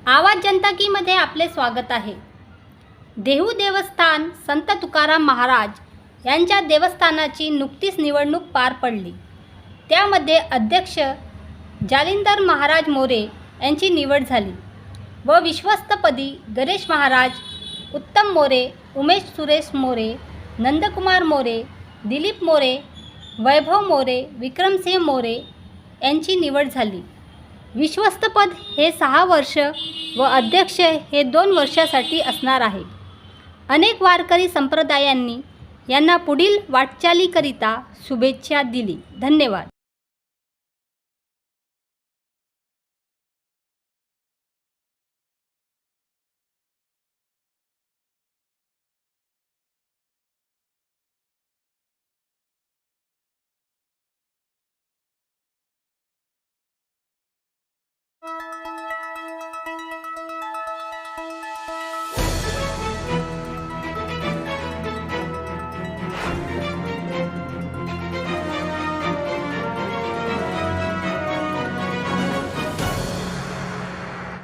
आवाज जनता कीमध्ये आपले स्वागत आहे। देहू देवस्थान संत तुकाराम महाराज यांच्या देवस्थानाची नुकतीच निवडणूक पार पडली। त्यामध्ये अध्यक्ष जालिंदर महाराज मोरे यांची निवड झाली व विश्वस्तपदी गणेश महाराज, उत्तम मोरे, उमेश सुरेश मोरे, नंदकुमार मोरे, दिलीप मोरे, वैभव मोरे, विक्रमसिंह मोरे यांची निवड झाली। विश्वस्तपद हे 6 वर्ष व अध्यक्ष हे 2 वर्षासाठी असणार आहे। अनेक वारकरी संप्रदायांनी यांना पुढील वाटचालीकरिता शुभेच्छा दिली। धन्यवाद।